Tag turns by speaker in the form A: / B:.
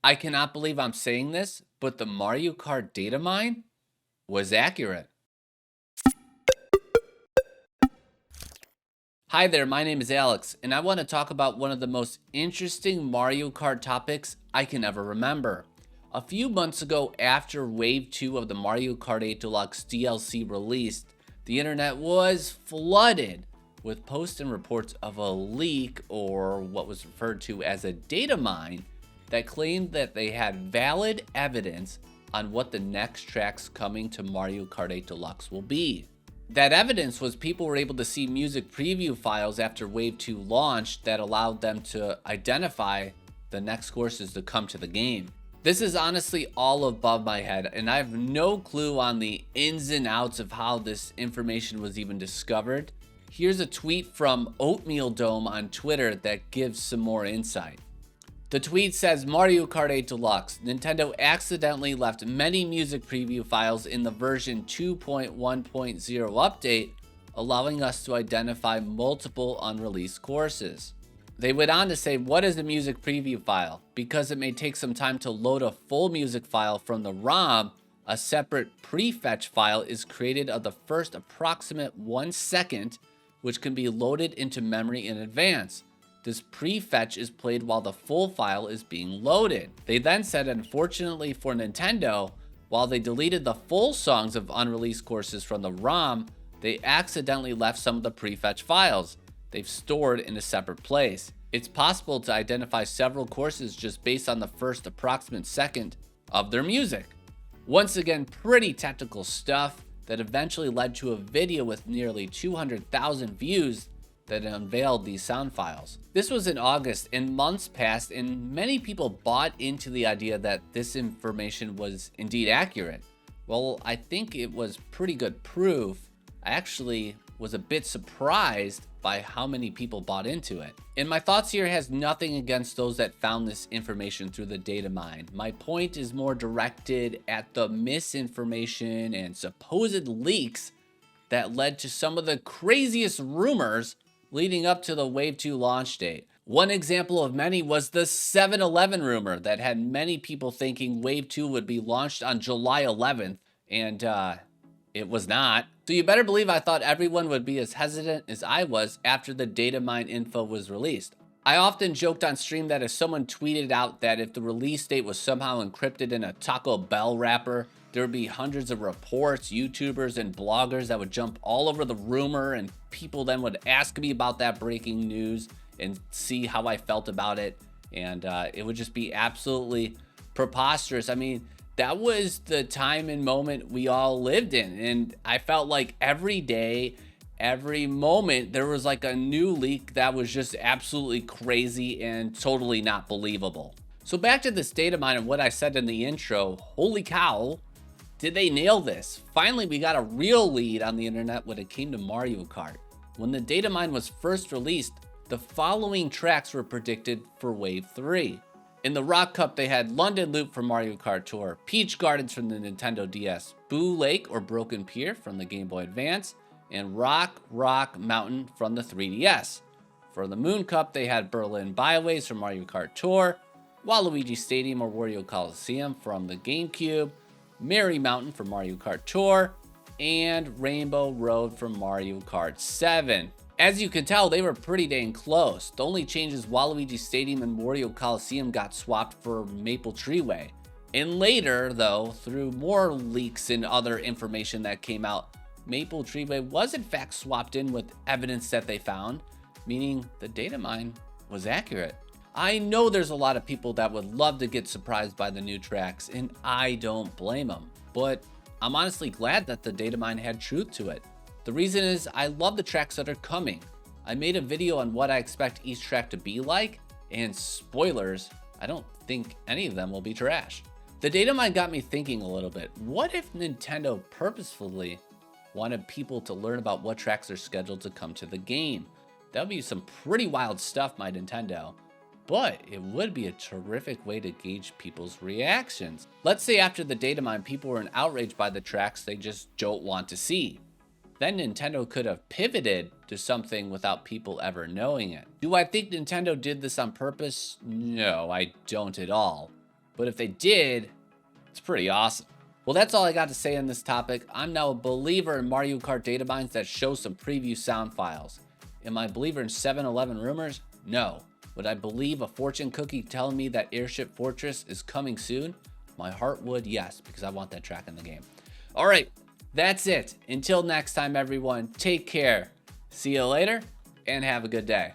A: I cannot believe I'm saying this, but the Mario Kart Datamine was accurate. Hi there, my name is Alex, and I want to talk about one of the most interesting Mario Kart topics I can ever remember. A few months ago, after Wave 2 of the Mario Kart 8 Deluxe DLC released, the internet was flooded with posts and reports of a leak, or what was referred to as a data mine, that claimed that they had valid evidence on what the next tracks coming to Mario Kart 8 Deluxe will be. That evidence was people were able to see music preview files after Wave 2 launched that allowed them to identify the next courses to come to the game. This is honestly all above my head, and I have no clue on the ins and outs of how this information was even discovered. Here's a tweet from Oatmeal Dome on Twitter that gives some more insight. The tweet says, Mario Kart 8 Deluxe, Nintendo accidentally left many music preview files in the version 2.1.0 update, allowing us to identify multiple unreleased courses. They went on to say, what is a music preview file? Because it may take some time to load a full music file from the ROM, a separate prefetch file is created of the first approximate 1 second, which can be loaded into memory in advance. This prefetch is played while the full file is being loaded. They then said, unfortunately for Nintendo, while they deleted the full songs of unreleased courses from the ROM, they accidentally left some of the prefetch files they've stored in a separate place. It's possible to identify several courses just based on the first approximate second of their music. Once again, pretty technical stuff that eventually led to a video with nearly 200,000 views that unveiled these sound files. This was in August, and months passed, and many people bought into the idea that this information was indeed accurate. Well, I think it was pretty good proof. I actually was a bit surprised by how many people bought into it. And my thoughts here has nothing against those that found this information through the data mine. My point is more directed at the misinformation and supposed leaks that led to some of the craziest rumors leading up to the Wave 2 launch date. One example of many was the 7-Eleven rumor that had many people thinking Wave 2 would be launched on July 11th, and it was not. So you better believe I thought everyone would be as hesitant as I was after the data mine info was released. I often joked on stream that if someone tweeted out that if the release date was somehow encrypted in a Taco Bell wrapper, there would be hundreds of reports, YouTubers, and bloggers that would jump all over the rumor, and people then would ask me about that breaking news and see how I felt about it. And it would just be absolutely preposterous. I mean, that was the time and moment we all lived in. And I felt like every day, every moment, there was like a new leak that was just absolutely crazy and totally not believable. So back to this data mine and what I said in the intro, holy cow. Did they nail this? Finally, we got a real lead on the internet when it came to Mario Kart. When the data mine was first released, the following tracks were predicted for Wave 3. In the Rock Cup, they had London Loop from Mario Kart Tour, Peach Gardens from the Nintendo DS, Boo Lake or Broken Pier from the Game Boy Advance, and Rock Mountain from the 3DS. For the Moon Cup, they had Berlin Byways from Mario Kart Tour, Waluigi Stadium or Wario Coliseum from the GameCube, Merry Mountain for Mario Kart Tour, and Rainbow Road from Mario Kart 7. As you can tell, they were pretty dang close. The only change is Waluigi Stadium and Wario Coliseum got swapped for Maple Treeway. And later, though, through more leaks and other information that came out, Maple Treeway was in fact swapped in with evidence that they found, meaning the data mine was accurate. I know there's a lot of people that would love to get surprised by the new tracks, and I don't blame them. But I'm honestly glad that the data mine had truth to it. The reason is I love the tracks that are coming. I made a video on what I expect each track to be like, and spoilers, I don't think any of them will be trash. The data mine got me thinking a little bit. What if Nintendo purposefully wanted people to learn about what tracks are scheduled to come to the game? That would be some pretty wild stuff, my Nintendo. But it would be a terrific way to gauge people's reactions. Let's say after the data mine, people were outraged by the tracks they just don't want to see. Then Nintendo could have pivoted to something without people ever knowing it. Do I think Nintendo did this on purpose? No, I don't at all. But if they did, it's pretty awesome. Well, that's all I got to say on this topic. I'm now a believer in Mario Kart datamines that show some preview sound files. Am I a believer in 7-Eleven rumors? No. Would I believe a fortune cookie telling me that Airship Fortress is coming soon? My heart would, yes, because I want that track in the game. All right, that's it. Until next time, everyone, take care. See you later, and have a good day.